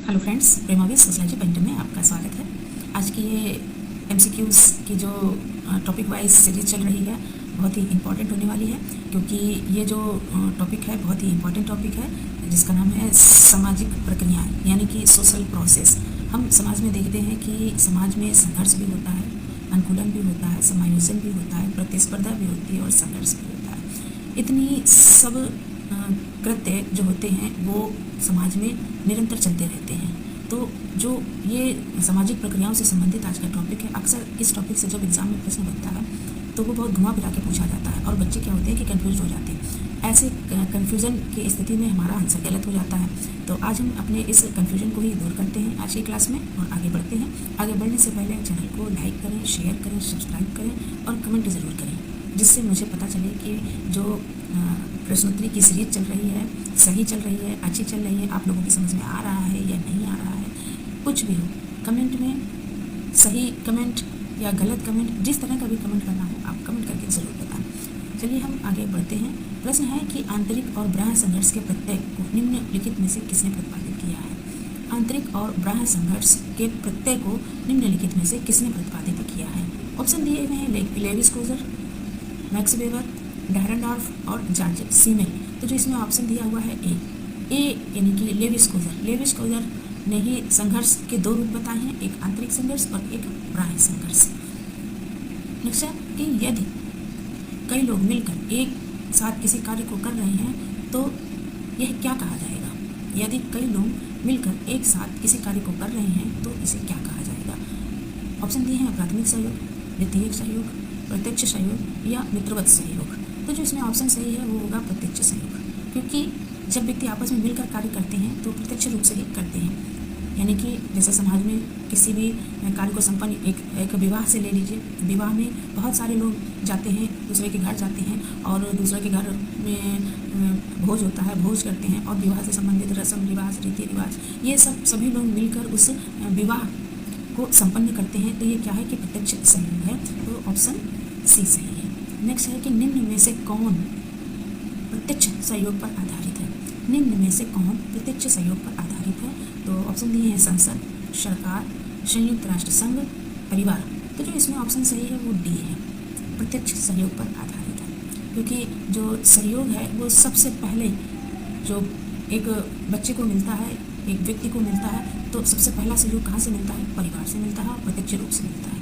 Hello friends, प्रेमावी sociology painter में आपका स्वागत है। आज की ये एमसीक्यूज़ की जो टॉपिक वाइज सीरीज चल रही है बहुत ही इम्पॉर्टेंट होने वाली है, क्योंकि ये जो टॉपिक है बहुत ही इम्पॉर्टेंट टॉपिक है जिसका नाम है सामाजिक प्रक्रियाएं, यानी कि सोशल प्रोसेस। हम समाज में देखते हैं कि समाज में संघर्ष भी होता है, अनुकूलन भी होता है, समायोजन भी होता है, प्रतिस्पर्धा भी होती है और संघर्ष भी होता है। इतनी सब कृत्य जो होते हैं वो समाज में निरंतर चलते रहते हैं। तो जो ये सामाजिक प्रक्रियाओं से संबंधित आज का टॉपिक है, अक्सर इस टॉपिक से जब एग्जाम में प्रश्न बनता है तो वो बहुत घुमा फिरा के पूछा जाता है और बच्चे क्या होते हैं कि कंफ्यूज हो जाते हैं। ऐसे कन्फ्यूज़न की स्थिति में हमारा आंसर गलत हो जाता है। तो आज हम अपने इस कन्फ्यूजन को ही दूर करते हैं आज की क्लास में और आगे बढ़ते हैं। आगे बढ़ने से पहले चैनल को लाइक करें, शेयर करें, सब्सक्राइब करें और कमेंट ज़रूर करें, जिससे मुझे पता चले कि जो प्रश्नोत्तरी की सीरीज चल रही है सही चल रही है, अच्छी चल रही है, आप लोगों की समझ में आ रहा है या नहीं आ रहा है। कुछ भी हो, कमेंट में सही कमेंट या गलत कमेंट, जिस तरह का भी कमेंट करना हो आप कमेंट करके ज़रूर बताएं। चलिए हम आगे बढ़ते हैं। प्रश्न है कि आंतरिक और बाह्य संघर्ष के प्रत्यय को निम्नलिखित में से किसने प्रतिपादित किया है। आंतरिक और बाह्य संघर्ष के प्रत्यय को निम्नलिखित में से किसने प्रतिपादित किया है। ऑप्शन दिए हुए हैं लेवी-स्क्रूजर, मैक्स वेबर, डायरनडॉर्फ और जॉर्ज सीमेल। तो जो इसमें ऑप्शन दिया हुआ है ए यानी कि लेवी-स्क्रूजर। लेवी-स्क्रूजर ने ही संघर्ष के दो रूप बताए हैं, एक आंतरिक संघर्ष और एक बाह्य संघर्ष। नेक्स्ट है कि यदि कई लोग मिलकर एक साथ किसी कार्य को कर रहे हैं तो यह क्या कहा जाएगा। यदि कई लोग मिलकर एक साथ किसी कार्य को कर रहे हैं तो इसे क्या कहा जाएगा। ऑप्शन दिए हैं प्राथमिक सहयोग, द्वितीयक सहयोग, प्रत्यक्ष सहयोग या मित्रवत सहयोग। तो जो इसमें ऑप्शन सही है वो होगा प्रत्यक्ष सहयोग, क्योंकि जब व्यक्ति आपस में मिलकर कार्य करते हैं तो प्रत्यक्ष रूप से ही करते हैं। यानी कि जैसे समाज में किसी भी कार्य को संपन्न एक विवाह से ले लीजिए। विवाह में बहुत सारे लोग जाते हैं, दूसरे के घर जाते हैं और दूसरे के घर में भोज होता है, भोज करते हैं और विवाह से संबंधित रस्म रिवाज, रीति रिवाज, ये सब सभी लोग मिलकर उस विवाह को संपन्न करते हैं। तो ये क्या है कि प्रत्यक्ष सहयोग है, तो ऑप्शन सी सही है। नेक्स्ट है कि निम्न में से कौन प्रत्यक्ष सहयोग पर आधारित है। निम्न में से कौन प्रत्यक्ष सहयोग पर आधारित है। तो ऑप्शन दिए हैं संसद, सरकार, संयुक्त राष्ट्र संघ, परिवार। तो जो इसमें ऑप्शन सही है वो डी है, प्रत्यक्ष सहयोग पर आधारित है। क्योंकि जो सहयोग है वो सबसे पहले जो एक बच्चे को मिलता है, एक व्यक्ति को मिलता है, तो सबसे पहला सहयोग कहाँ से मिलता है, परिवार से मिलता है और प्रत्यक्ष रूप से मिलता है।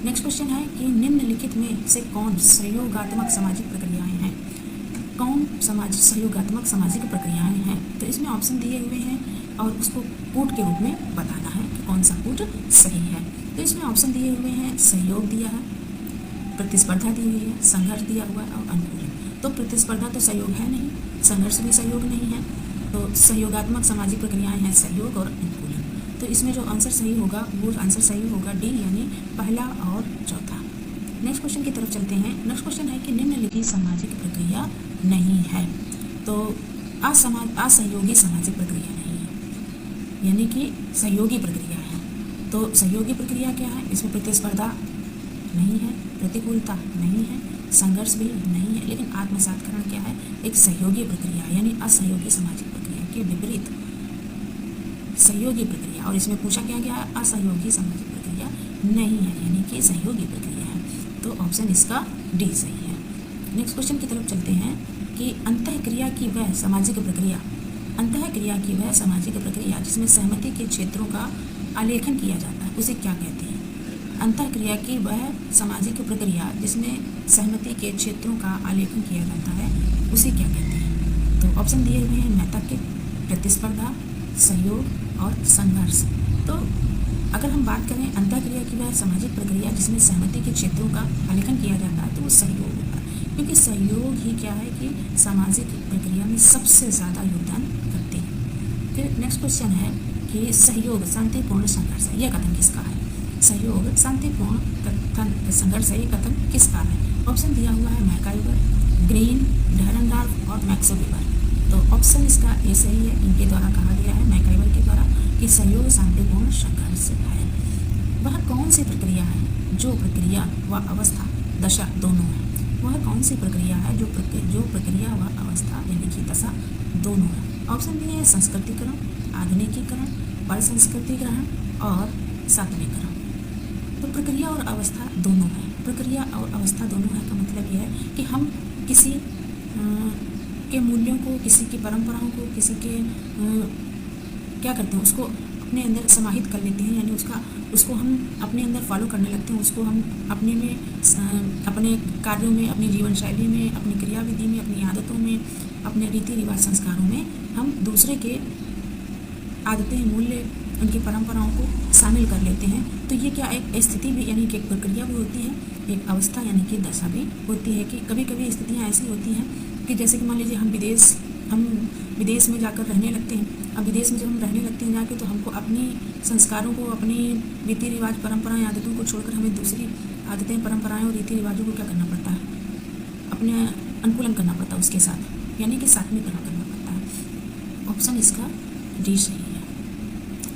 नेक्स्ट क्वेश्चन है कि निम्नलिखित में से कौन सहयोगात्मक सामाजिक प्रक्रियाएं हैं। कौन सहयोगात्मक सामाजिक प्रक्रियाएं हैं। तो इसमें ऑप्शन दिए हुए हैं और उसको कूट के रूप में बताना है कि कौन सा कूट सही है। तो इसमें ऑप्शन दिए हुए हैं सहयोग दिया है, प्रतिस्पर्धा दी हुई है, संघर्ष दिया हुआ है और अनुकूलन। तो प्रतिस्पर्धा तो सहयोग है नहीं, संघर्ष भी सहयोग नहीं है, तो सहयोगात्मक सामाजिक प्रक्रियाएं हैं सहयोग और अनुकूलन। तो इसमें जो आंसर सही होगा वो आंसर सही होगा डी, यानी पहला और चौथा। नेक्स्ट क्वेश्चन की तरफ चलते हैं। नेक्स्ट क्वेश्चन है कि निम्नलिखित सामाजिक प्रक्रिया नहीं है। तो असहयोगी सामाजिक प्रक्रिया नहीं है, यानी कि सहयोगी प्रक्रिया है। तो सहयोगी प्रक्रिया क्या है, इसमें प्रतिस्पर्धा नहीं है, प्रतिकूलता नहीं है, संघर्ष भी नहीं है, लेकिन आत्मसातकरण क्या है, एक सहयोगी प्रक्रिया यानी असहयोगी सामाजिक प्रक्रिया के विपरीत सहयोगी प्रक्रिया। और इसमें पूछा क्या गया है, असहयोगी सामाजिक प्रक्रिया नहीं है, यानी कि सहयोगी प्रक्रिया है। तो ऑप्शन इसका डी सही है। नेक्स्ट क्वेश्चन की तरफ चलते हैं कि अंतःक्रिया की वह सामाजिक प्रक्रिया, अंतःक्रिया की वह सामाजिक प्रक्रिया जिसमें सहमति के क्षेत्रों का आलेखन किया जाता है उसे क्या कहते हैं। अंतःक्रिया की वह सामाजिक प्रक्रिया जिसमें सहमति के क्षेत्रों का आलेखन किया जाता है उसे क्या कहते हैं। तो ऑप्शन दिए हुए हैं मैत्रिक, प्रतिस्पर्धा, सहयोग और संघर्ष। तो अगर हम बात करें अंतःक्रिया की वह सामाजिक प्रक्रिया जिसमें सहमति के क्षेत्रों का आलेखन किया जाता है तो वो सहयोग होगा, क्योंकि सहयोग ही क्या है कि सामाजिक प्रक्रिया में सबसे ज़्यादा योगदान करते हैं। फिर नेक्स्ट क्वेश्चन है कि सहयोग शांतिपूर्ण संघर्ष है, यह कथन किसका है। सहयोग शांतिपूर्ण कथन संघर्ष है, ये कथन किसका है। ऑप्शन दिया हुआ है मैकाइवर, ग्रीन, डायरनडॉर्फ और मैक्स वेबर। तो ऑप्शन इसका ये सही है, इनके द्वारा कहा गया है, मैकाइवर के द्वारा, कि सहयोग शांतिपूर्ण संघर्ष है। वह कौन सी प्रक्रिया है जो प्रक्रिया व अवस्था दशा दोनों है। वह कौन सी प्रक्रिया है जो प्रक्रिया व अवस्था यानी कि दशा दोनों है। ऑप्शन दिए हैं संस्कृतिकरण, आधुनिकीकरण, परसंस्कृतिकरण और सात्विकरण। तो प्रक्रिया और अवस्था दोनों है। प्रक्रिया और अवस्था दोनों है का मतलब यह है कि हम किसी के मूल्यों को, किसी की परंपराओं को, किसी के क्या करते हैं, उसको अपने अंदर समाहित कर लेते हैं, यानी उसको हम अपने अंदर फॉलो करने लगते हैं, उसको हम अपने में, अपने कार्यों में, अपनी जीवन शैली में, अपनी क्रियाविधि में, अपनी आदतों में, अपने रीति रिवाज संस्कारों में हम दूसरे के आदतें, मूल्य, उनकी परंपराओं को शामिल कर लेते हैं। तो ये क्या एक स्थिति भी, यानी कि एक प्रक्रिया भी होती है, एक अवस्था यानी कि दशा भी होती है। कि कभी कभी स्थितियाँ ऐसी होती हैं कि जैसे कि मान लीजिए हम विदेश में जाकर रहने लगते हैं। अब विदेश में जब हम रहने लगते हैं जाके, तो हमको अपनी संस्कारों को, अपनी रीति रिवाज, परंपराएं, आदतों को छोड़कर हमें दूसरी आदतें, परंपराएं और रीति रिवाजों को क्या करना पड़ता है, अपने अनुकूलन करना पड़ता है उसके साथ, यानी कि सात्विकरण करना पड़ता है। ऑप्शन इसका डी सही है।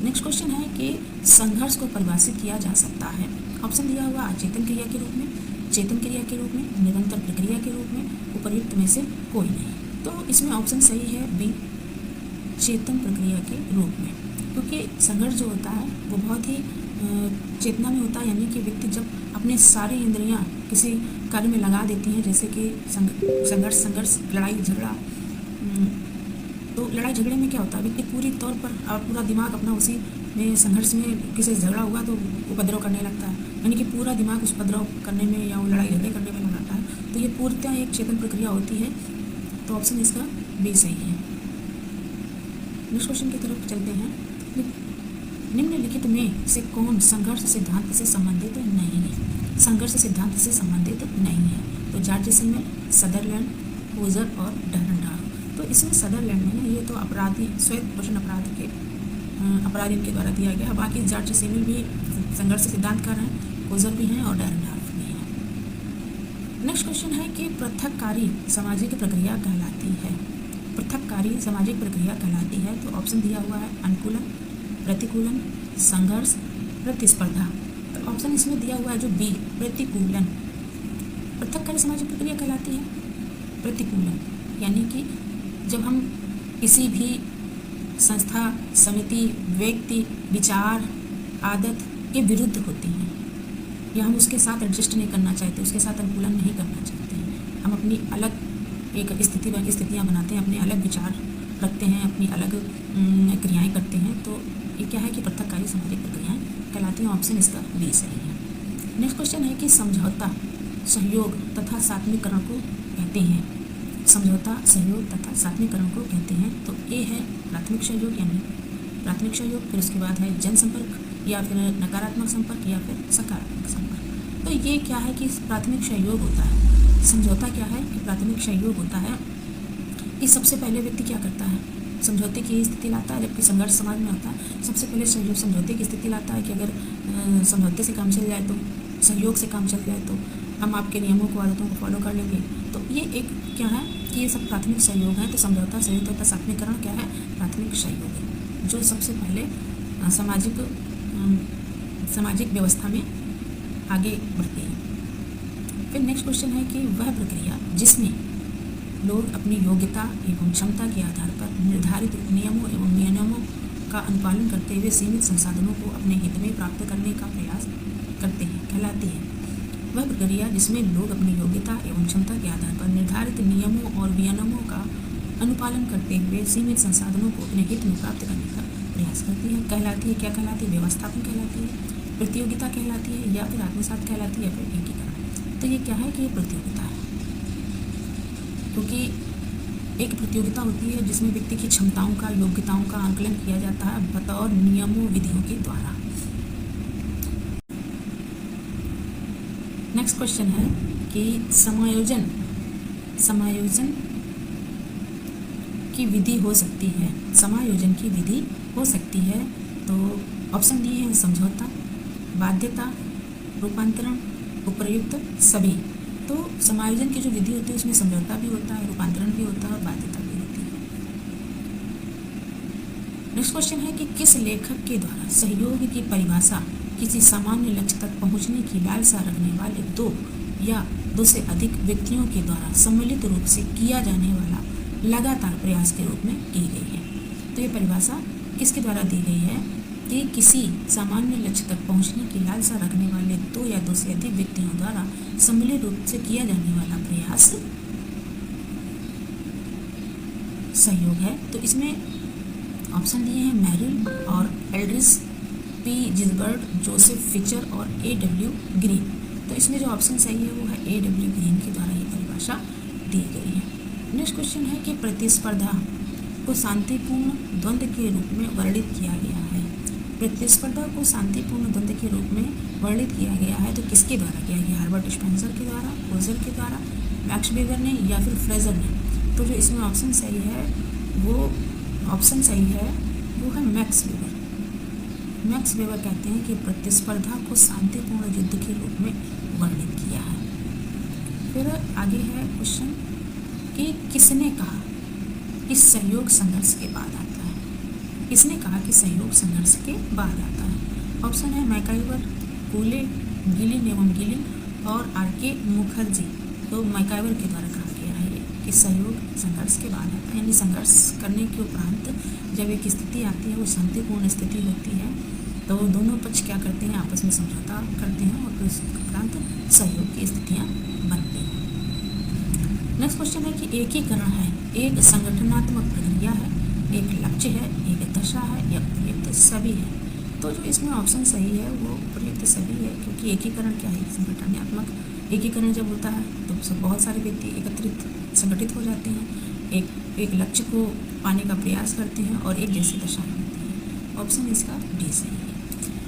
नेक्स्ट क्वेश्चन है कि संघर्ष को परिभाषित किया जा सकता है। ऑप्शन दिया हुआ अचेतन क्रिया के रूप में, चेतन क्रिया के रूप में, निरंतर प्रक्रिया के रूप में, उपर्युक्त में से कोई नहीं। तो इसमें ऑप्शन सही है बी, चेतन प्रक्रिया के रूप में, क्योंकि संघर्ष जो होता है वो बहुत ही चेतना में होता है, यानी कि व्यक्ति जब अपने सारी इंद्रियां किसी कार्य में लगा देती हैं, जैसे कि संघर्ष, लड़ाई झगड़ा। तो लड़ाई झगड़े में क्या होता है, व्यक्ति पूरी तौर पर पूरा दिमाग अपना उसी में, संघर्ष में किसी से झगड़ा हुआ तो उपद्रव करने लगता है, यानी कि पूरा दिमाग उस उपद्रव करने में या वो लड़ाई झगड़े करने में लगाता है। तो ये पूर्णतः एक चेतन प्रक्रिया होती है। तो ऑप्शन इसका बी सही है। नेक्स्ट क्वेश्चन की तरफ चलते हैं। निम्नलिखित में से कौन संघर्ष सिद्धांत से संबंधित नहीं है? संघर्ष सिद्धांत से संबंधित नहीं है। तो जॉर्ज सिमेल, सदरलैंड, होजर और डेरनडार्फ। तो इसमें सदरलैंड में ना, ये तो अपराधी, श्वेत पोषण अपराध के अपराधी के द्वारा दिया गया। बाकी जॉर्ज सिमेल भी संघर्ष सिद्धांतकार हैं, होजर भी हैं और डेरनडार्फ भी हैं। नेक्स्ट क्वेश्चन है कि पृथककारी सामाजिक प्रक्रिया कहलाती है। पृथककारी सामाजिक प्रक्रिया कहलाती है। तो ऑप्शन दिया हुआ है अनुकूलन, प्रतिकूलन, संघर्ष, प्रतिस्पर्धा। तो ऑप्शन इसमें दिया हुआ है जो बी, प्रतिकूलन। पृथककारी सामाजिक प्रक्रिया कहलाती है प्रतिकूलन, यानी कि जब हम किसी भी संस्था, समिति, व्यक्ति, विचार, आदत के विरुद्ध होते हैं, या हम उसके साथ एडजस्ट नहीं करना चाहते, उसके साथ अनुकूलन नहीं करना चाहते हैं, हम अपनी अलग एक स्थितियाँ बनाते हैं, अपने अलग विचार रखते हैं, अपनी अलग क्रियाएं करते हैं। तो ये क्या है कि पृथककारी सामाजिक प्रक्रियाएं कहलाती हैं। ऑप्शन इसका बी सही है। नेक्स्ट क्वेश्चन है कि समझौता, सहयोग तथा सात्विकरण को कहते हैं। समझौता, सहयोग तथा सात्विकरण को कहते हैं। तो ए है प्राथमिक सहयोग, यानी प्राथमिक सहयोग, फिर उसके बाद है जनसंपर्क, या फिर नकारात्मक संपर्क, या फिर सकारात्मक संपर्क। तो ये क्या है कि प्राथमिक सहयोग होता है। समझौता क्या है कि प्राथमिक सहयोग होता है कि सबसे पहले व्यक्ति क्या करता है, समझौते की स्थिति लाता है। जबकि संघर्ष समाज में होता है, सबसे पहले सहयोग समझौते की स्थिति लाता है कि अगर समझौते से काम चल जाए, तो सहयोग से काम चल जाए, तो हम आपके नियमों को, आदतों को फॉलो कर लेंगे। तो ये एक क्या है कि ये सब प्राथमिक सहयोग है। तो समझौता, सहयोग तथा सात्विकरण क्या है, प्राथमिक सहयोग है, जो सबसे पहले सामाजिक व्यवस्था में आगे बढ़ती है। फिर नेक्स्ट क्वेश्चन है कि वह प्रक्रिया जिसमें लोग अपनी योग्यता एवं क्षमता के आधार पर निर्धारित नियमों एवं नियमों का अनुपालन करते हुए सीमित संसाधनों को अपने हित में प्राप्त करने का प्रयास करते हैं, कहलाती है। वह प्रक्रिया जिसमें लोग अपनी योग्यता एवं क्षमता के आधार पर निर्धारित नियमों और विनियमों का अनुपालन करते हुए सीमित संसाधनों को अपने हित में प्राप्त करने का प्रयास करती है, कहलाती है। क्या कहलाती है? व्यवस्थापन कहलाती है, प्रतियोगिता कहलाती है, या फिर आत्मसात कहलाती है, या फिर एकीकरण। तो ये क्या है कि ये प्रतियोगिता है, क्योंकि एक प्रतियोगिता होती है जिसमें व्यक्ति की क्षमताओं का, योग्यताओं का आंकलन किया जाता है बतौर नियमों, विधियों के द्वारा। नेक्स्ट क्वेश्चन है कि समायोजन की विधि हो सकती है। समायोजन की विधि हो सकती है। तो ऑप्शन दिए हैं समझौता, बाध्यता, रूपांतरण, उपयुक्त, सभी। तो समायोजन की जो विधि होती है उसमें समझौता भी होता है, रूपांतरण भी होता है और बाध्यता भी होती है। नेक्स्ट क्वेश्चन है कि किस लेखक के द्वारा सहयोग की परिभाषा किसी सामान्य लक्ष्य तक पहुंचने की लालसा रखने वाले दो या दो से अधिक व्यक्तियों के द्वारा सम्मिलित रूप से किया जाने वाला लगातार प्रयास के रूप में की गई है। तो ये परिभाषा किसके द्वारा दी गई है कि किसी सामान्य लक्ष्य तक पहुंचने की लालसा रखने वाले दो या दो से अधिक व्यक्तियों द्वारा सम्मिलित रूप से किया जाने वाला प्रयास सहयोग है। तो इसमें ऑप्शन दिए हैं मेरिल और एल्ड्रिच, पी जिलबर्ट, जोसेफ फिचर और A.W. ग्रीन। तो इसमें जो ऑप्शन सही है वो है A.W. ग्रीन के द्वारा ये परिभाषा दी गई है। नेक्स्ट क्वेश्चन है कि प्रतिस्पर्धा को शांतिपूर्ण द्वंद्व के रूप में वर्णित किया गया है। प्रतिस्पर्धा को शांतिपूर्ण द्वंद्व के रूप में वर्णित किया गया है तो किसके द्वारा किया गया? हर्बर्ट स्पेंसर के द्वारा, कोजल के द्वारा, मैक्स वेबर ने या फिर फ्रेजर ने। तो जो इसमें ऑप्शन सही है वो है मैक्स वेबर। मैक्स वेबर कहते हैं कि प्रतिस्पर्धा को शांतिपूर्ण युद्ध के रूप में वर्णित किया है। फिर आगे है क्वेश्चन कि किसने कहा कि सहयोग संघर्ष के बाद आता है? किसने कहा कि सहयोग संघर्ष के बाद आता है? ऑप्शन है मैकाइवर, कूले, गिलिन एवं गिलिन और R.K. मुखर्जी। तो मैकाइवर के द्वारा कहा गया है कि सहयोग संघर्ष के बाद आता है, यानी संघर्ष करने के उपरांत जब एक स्थिति आती है वो शांतिपूर्ण स्थिति होती है तो दोनों पक्ष क्या करते हैं? आपस में समझौता करते हैं और फिर उसके उपरांत सहयोग की स्थितियाँ बनती हैं। नेक्स्ट क्वेश्चन है कि एकीकरण है एक संगठनात्मक प्रक्रिया है, एक लक्ष्य है, एक दशा है या प्रयुक्त सभी है? तो जो इसमें ऑप्शन सही है वो प्रयुक्त सभी है, क्योंकि एकीकरण क्या है? संगठनात्मक एकीकरण जब होता है तो सब बहुत सारे व्यक्ति एकत्रित संगठित हो जाते हैं, एक लक्ष्य को पाने का प्रयास करते हैं और एक जैसी दशा होती है। ऑप्शन इसका डी सही है।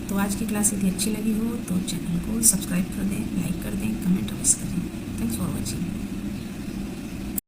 तो आज की क्लास यदि अच्छी लगी हो तो चैनल को सब्सक्राइब कर दें, लाइक कर दें, कमेंट अवश्य करें। Thanks for watching.